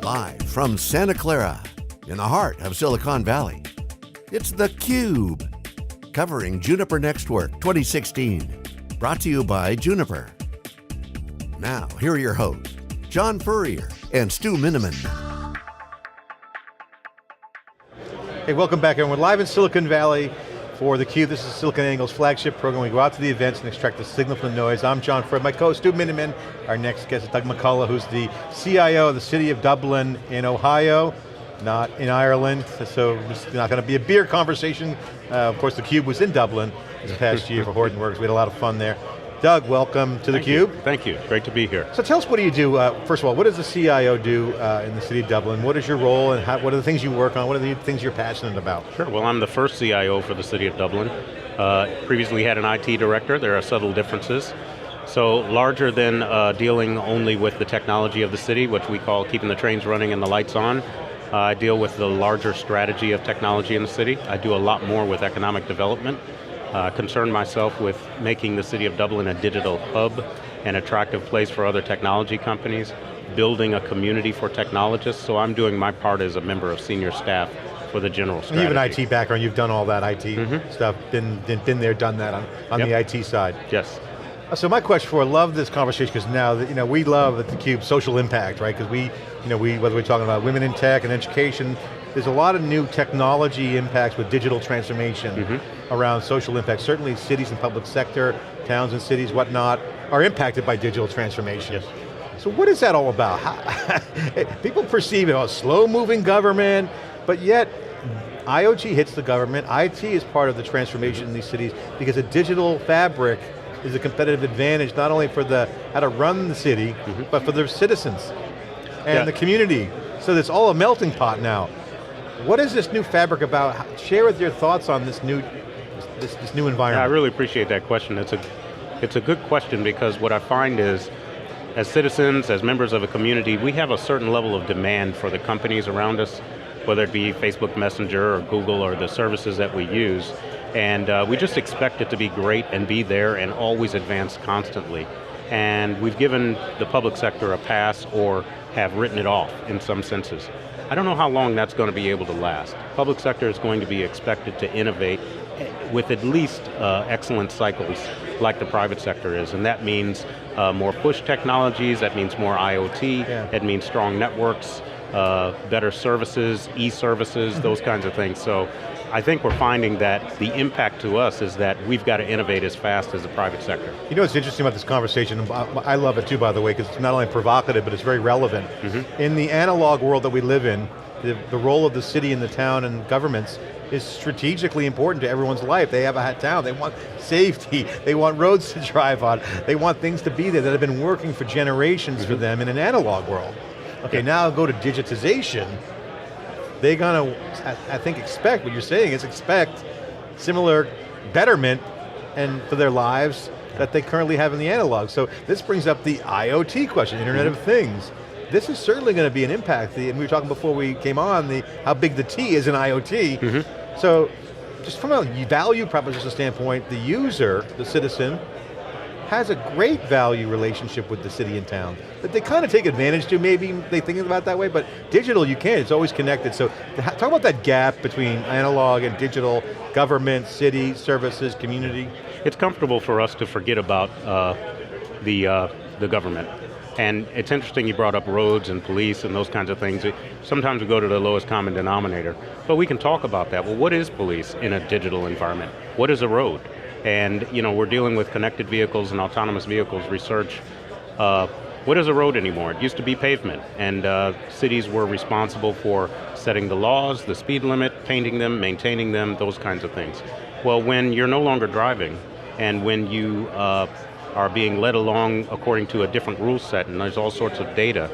Live from Santa Clara, in the heart of Silicon Valley, it's theCUBE, covering Juniper Next Work 2016. Brought to you by Juniper. Now, here are your hosts, John Furrier and Stu Miniman. Hey, welcome back everyone. We're live in Silicon Valley for theCUBE. This is SiliconANGLE's flagship program. We go out to the events and extract the signal from the noise. I'm John Furrier, my co-host Stu Miniman. Our next guest is Doug McCollough, who's the CIO of the city of Dublin in Ohio, not in Ireland, so it's not going to be a beer conversation. Of course, theCUBE was in Dublin this past year for Hortonworks. We had a lot of fun there. Doug, welcome to theCUBE. Thank you, great to be here. So tell us, what do you do? First of all, what does the CIO do in the city of Dublin? What is your role and what are the things you work on? What are the things you're passionate about? Sure, well I'm the first CIO for the city of Dublin. Previously had an IT director, there are subtle differences. So larger than dealing only with the technology of the city, which we call keeping the trains running and the lights on, I deal with the larger strategy of technology in the city. I do a lot more with economic development. Concern myself with making the city of Dublin a digital hub, an attractive place for other technology companies, building a community for technologists, so I'm doing my part as a member of senior staff for the general strategy. And you have an IT background, you've done all that IT stuff, been there, done that on the IT side. Yes. So my question for, I love this conversation because now, we love at theCUBE social impact, right? Because whether we're talking about women in tech and education, there's a lot of new technology impacts with digital transformation around social impact. Certainly cities and public sector, towns and cities, whatnot, are impacted by digital transformation. Yes. So what is that all about? People perceive it as slow-moving government, but yet IoT hits the government. IT is part of the transformation in these cities because a digital fabric is a competitive advantage, not only for how to run the city, but for their citizens and the community. So it's all a melting pot now. What is this new fabric about? Share with your thoughts on this new environment. Yeah, I really appreciate that question. It's a good question because what I find is, as citizens, as members of a community, we have a certain level of demand for the companies around us, whether it be Facebook Messenger or Google or the services that we use, and we just expect it to be great and be there and always advance constantly. And we've given the public sector a pass or have written it off in some senses. I don't know how long that's going to be able to last. Public sector is going to be expected to innovate with at least excellent cycles like the private sector is, and that means more push technologies, that means more IoT, that means strong networks, better services, e-services, those kinds of things. So I think we're finding that the impact to us is that we've got to innovate as fast as the private sector. You know what's interesting about this conversation, I love it too, by the way, because it's not only provocative, but it's very relevant. In the analog world that we live in, the role of the city and the town and governments is strategically important to everyone's life. They have a town, they want safety, they want roads to drive on, they want things to be there that have been working for generations for them in an analog world. Okay, now go to digitization. They're going to, I think, expect, what you're saying is expect similar betterment for their lives that they currently have in the analog. So this brings up the IoT question, Internet of Things. This is certainly going to be an impact, and we were talking before we came on, how big the T is in IoT. So just from a value proposition standpoint, the user, the citizen, has a great value relationship with the city and town that they kind of take advantage to, maybe they think about it that way, but digital you can't, it's always connected. So talk about that gap between analog and digital, government, city, services, community. It's comfortable for us to forget about the government. And it's interesting you brought up roads and police and those kinds of things. Sometimes we go to the lowest common denominator, but we can talk about that. Well, what is police in a digital environment? What is a road? And we're dealing with connected vehicles and autonomous vehicles research. What is a road anymore? It used to be pavement, and cities were responsible for setting the laws, the speed limit, painting them, maintaining them, those kinds of things. Well, when you're no longer driving, and when you are being led along according to a different rule set, and there's all sorts of data,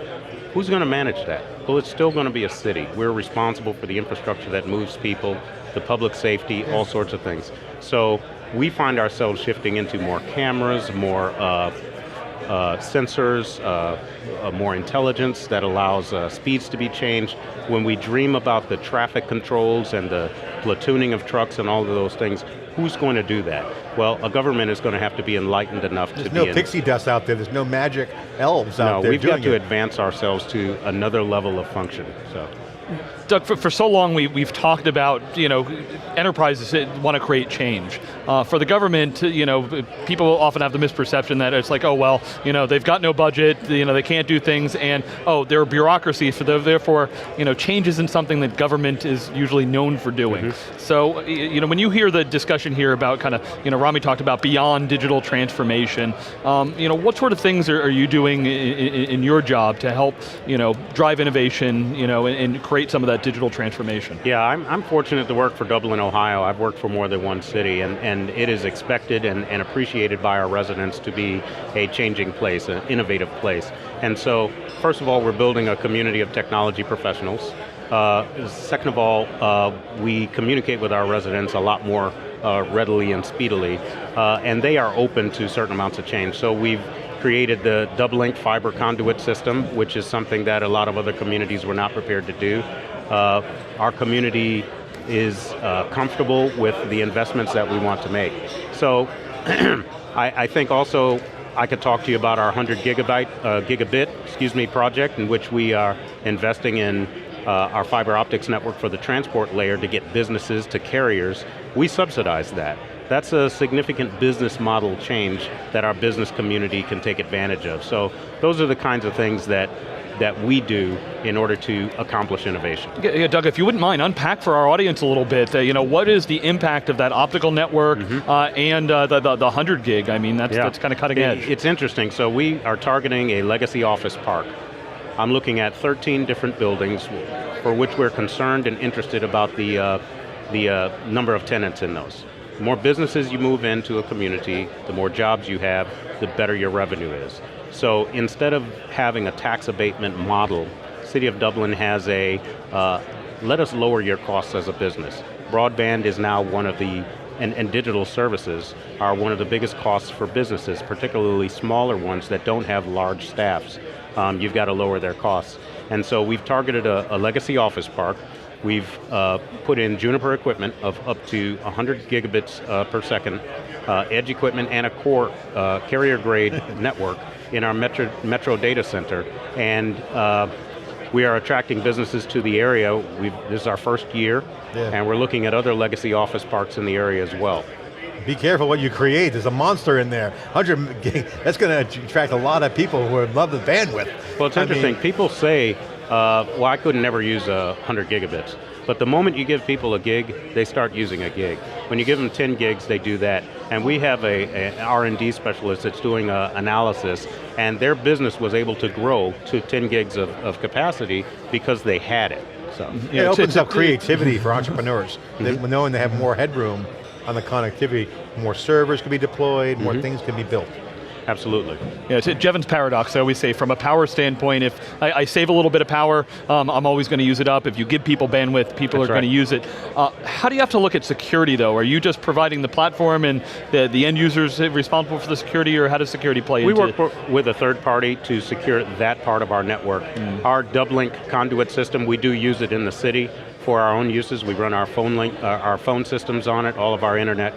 who's going to manage that? Well, it's still going to be a city. We're responsible for the infrastructure that moves people, the public safety, all sorts of things. So we find ourselves shifting into more cameras, more sensors, more intelligence that allows speeds to be changed. When we dream about the traffic controls and the platooning of trucks and all of those things, Who's going to do that? Well, a government is going to have to be enlightened enough There's to no be pixie dust out there. There's no magic elves out No, there we've got doing to it. advance ourselves to another level of function. So. Doug, for so long we've talked about, enterprises that want to create change. For the government, people often have the misperception that it's like, oh well, they've got no budget, they can't do things, and they're a bureaucracy, so therefore, change isn't something that government is usually known for doing. Mm-hmm. So, when you hear the discussion here about kind of, Rami talked about beyond digital transformation, what sort of things are you doing in your job to help, drive innovation, and create some of that digital transformation? Yeah, I'm fortunate to work for Dublin, Ohio. I've worked for more than one city, and it is expected and appreciated by our residents to be a changing place, an innovative place. And so, first of all, we're building a community of technology professionals. Second of all, we communicate with our residents a lot more readily and speedily, and they are open to certain amounts of change. So we've created the double-link fiber conduit system, which is something that a lot of other communities were not prepared to do. Our community is comfortable with the investments that we want to make. So I think also I could talk to you about our 100 gigabit project, in which we are investing in our fiber optics network for the transport layer to get businesses to carriers. We subsidize that. That's a significant business model change that our business community can take advantage of. So those are the kinds of things that we do in order to accomplish innovation. Yeah, Doug, if you wouldn't mind, unpack for our audience a little bit, what is the impact of that optical network and the 100 gig? I mean, that's kind of cutting edge. It's interesting. So we are targeting a legacy office park. I'm looking at 13 different buildings for which we're concerned and interested about the number of tenants in those. The more businesses you move into a community, the more jobs you have, the better your revenue is. So instead of having a tax abatement model, City of Dublin has a, let us lower your costs as a business. Broadband is now one of the, and digital services are one of the biggest costs for businesses, particularly smaller ones that don't have large staffs. You've got to lower their costs. And so we've targeted a legacy office park. We've put in Juniper equipment of up to 100 gigabits per second, edge equipment and a core carrier grade network in our metro data center. And we are attracting businesses to the area. This is our first year, and we're looking at other legacy office parks in the area as well. Be careful what you create. There's a monster in there. 100 gig, that's going to attract a lot of people who would love the bandwidth. Well, it's interesting. People say, well, I could never use 100 gigabits. But the moment you give people a gig, they start using a gig. When you give them 10 gigs, they do that. And we have an R&D specialist that's doing analysis, and their business was able to grow to 10 gigs of capacity because they had it. So it opens up creativity for entrepreneurs. Knowing they have more headroom on the connectivity, more servers can be deployed, more things can be built. Absolutely. Yeah, it's Jevons paradox. I always say, from a power standpoint, if I save a little bit of power, I'm always going to use it up. If you give people bandwidth, people are going to use it. How do you have to look at security, though? Are you just providing the platform and the end users responsible for the security, or how does security play into it? We work with a third party to secure that part of our network. Our double-link conduit system, we do use it in the city for our own uses. We run our phone systems on it, all of our internet.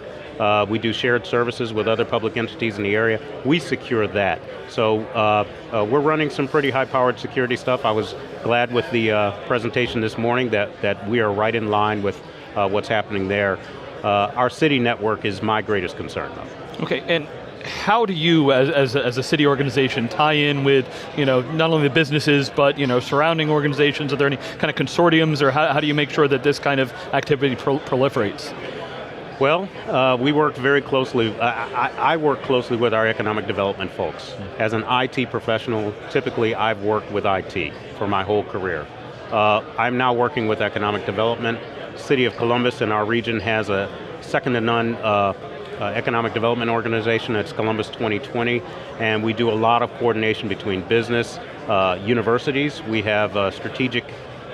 We do shared services with other public entities in the area. We secure that. So we're running some pretty high-powered security stuff. I was glad with the presentation this morning that we are right in line with what's happening there. Our city network is my greatest concern, though. Okay, and how do you, as a city organization, tie in with not only the businesses but surrounding organizations? Are there any kind of consortiums, or how do you make sure that this kind of activity proliferates? Well, we work very closely, I work closely with our economic development folks. As an IT professional, typically I've worked with IT for my whole career. I'm now working with economic development. City of Columbus in our region has a second to none economic development organization. It's Columbus 2020, and we do a lot of coordination between business, universities. We have strategic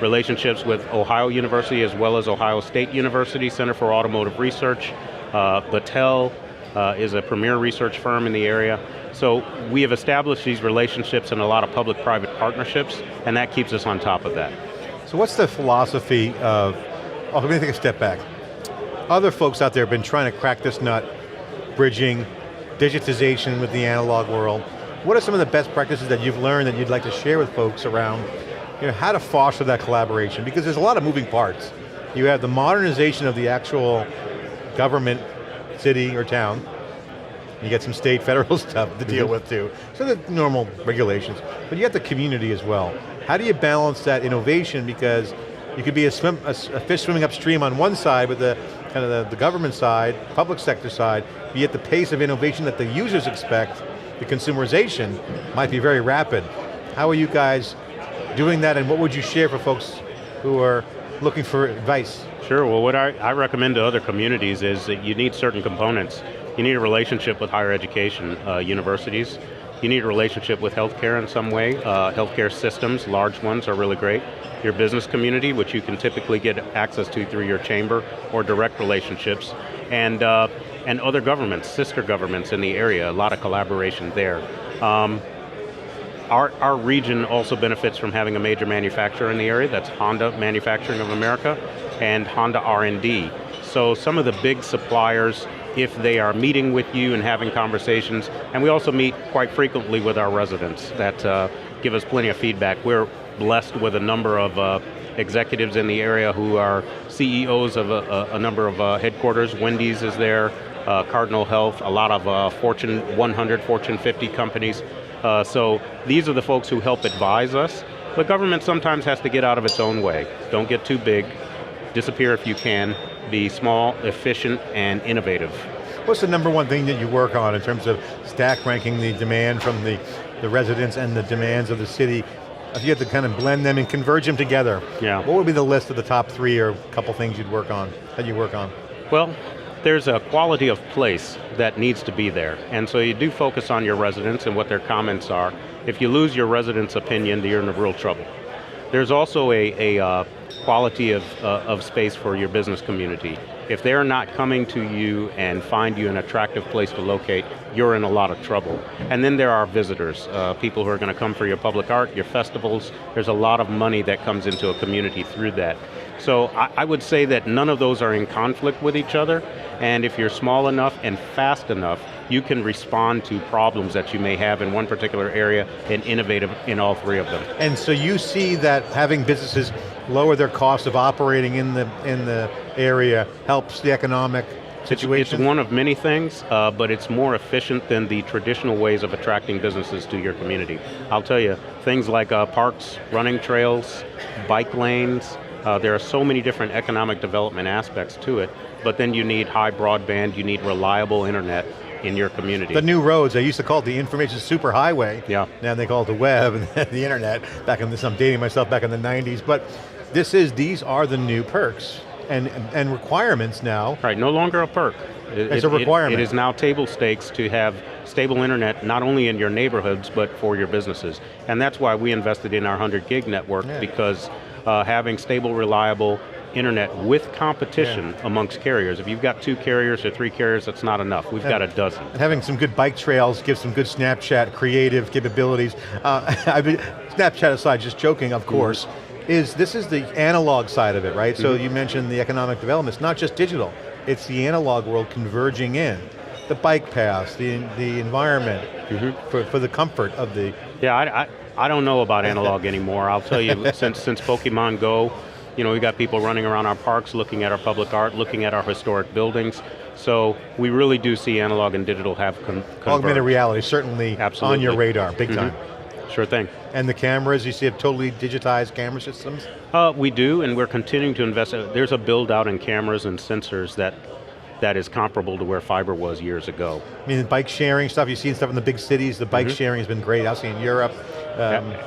relationships with Ohio University as well as Ohio State University, Center for Automotive Research. Battelle is a premier research firm in the area. So we have established these relationships and a lot of public-private partnerships, and that keeps us on top of that. So what's the philosophy of, let me take a step back. Other folks out there have been trying to crack this nut, bridging digitization with the analog world. What are some of the best practices that you've learned that you'd like to share with folks around how to foster that collaboration? Because there's a lot of moving parts. You have the modernization of the actual government, city or town. You get some state, federal stuff to deal with too. So the normal regulations. But you got the community as well. How do you balance that innovation? Because you could be a fish swimming upstream on one side with the kind of the government side, public sector side, be at the pace of innovation that the users expect, the consumerization might be very rapid. How are you guys doing that, and what would you share for folks who are looking for advice? Sure, well what I recommend to other communities is that you need certain components. You need a relationship with higher education, universities. You need a relationship with healthcare in some way. Healthcare systems, large ones, are really great. Your business community, which you can typically get access to through your chamber or direct relationships, and other governments, sister governments in the area, a lot of collaboration there. Our region also benefits from having a major manufacturer in the area, that's Honda Manufacturing of America and Honda R&D. So some of the big suppliers, if they are meeting with you and having conversations, and we also meet quite frequently with our residents that give us plenty of feedback. We're blessed with a number of executives in the area who are CEOs of a number of headquarters. Wendy's is there, Cardinal Health, a lot of Fortune 100, Fortune 50 companies. So these are the folks who help advise us. But government sometimes has to get out of its own way. Don't get too big, disappear if you can, be small, efficient, and innovative. What's the number one thing that you work on in terms of stack ranking the demand from the residents and the demands of the city? If you had to kind of blend them and converge them together, what would be the list of the top 3 or a couple things you'd work on, that you work on? Well, there's a quality of place that needs to be there. And so you do focus on your residents and what their comments are. If you lose your residents' opinion, you're in real trouble. There's also a quality of space for your business community. If they're not coming to you and find you an attractive place to locate, you're in a lot of trouble. And then there are visitors, people who are going to come for your public art, your festivals. There's a lot of money that comes into a community through that. So I would say that none of those are in conflict with each other, and if you're small enough and fast enough, you can respond to problems that you may have in one particular area and innovative in all 3 of them. And so you see that having businesses lower their cost of operating in the area helps the economic situation? It's one of many things, but it's more efficient than the traditional ways of attracting businesses to your community. I'll tell you, things like parks, running trails, bike lanes, there are so many different economic development aspects to it, but then you need high broadband, you need reliable internet in your community. The new roads, they used to call it the information superhighway. Yeah. Now they call it the web and the internet. Back in this, I'm dating myself, back in the 90s, but these are the new perks and requirements now. Right, no longer a perk. It's a requirement. It is now table stakes to have stable internet, not only in your neighborhoods, but for your businesses. And that's why we invested in our 100 gig network, because having stable, reliable internet with competition amongst carriers. If you've got 2 carriers or 3 carriers, that's not enough. We've got a dozen. And having some good bike trails gives some good Snapchat creative capabilities. Snapchat aside, just joking, of course, this is the analog side of it, right? So you mentioned the economic development. It's not just digital. It's the analog world converging in. The bike paths, the environment, for the comfort of the... Yeah, I don't know about analog anymore. I'll tell you, since Pokemon Go, we got people running around our parks, looking at our public art, looking at our historic buildings. So we really do see analog and digital have converged. Augmented reality, certainly on your radar, big time. Sure thing. And the cameras, you see have totally digitized camera systems? We do, and we're continuing to invest. There's a build out in cameras and sensors that is comparable to where fiber was years ago. I mean, the bike sharing stuff, you've seen stuff in the big cities, the bike sharing has been great, I've seen in Europe.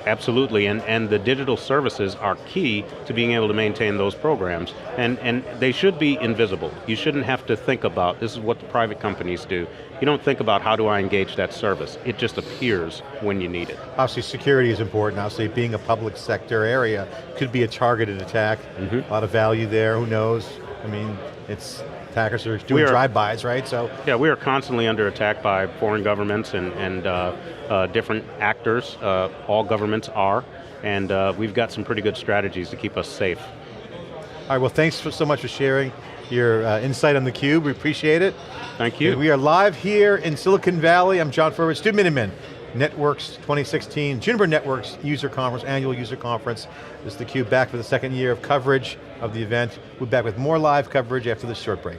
Absolutely, and the digital services are key to being able to maintain those programs, and they should be invisible. You shouldn't have to think about, this is what the private companies do. You don't think about how do I engage that service. It just appears when you need it. Obviously security is important, obviously being a public sector area could be a targeted attack, a lot of value there, who knows? I mean, attackers are doing drive-bys, right? So yeah, we are constantly under attack by foreign governments and different actors. All governments are, and we've got some pretty good strategies to keep us safe. All right, well thanks so much for sharing your insight on theCUBE. We appreciate it. Thank you. And we are live here in Silicon Valley. I'm John Furrier, Stu Miniman. Networks 2016, Juniper Networks User Conference, Annual User Conference. This is theCUBE back for the second year of coverage of the event. We'll be back with more live coverage after this short break.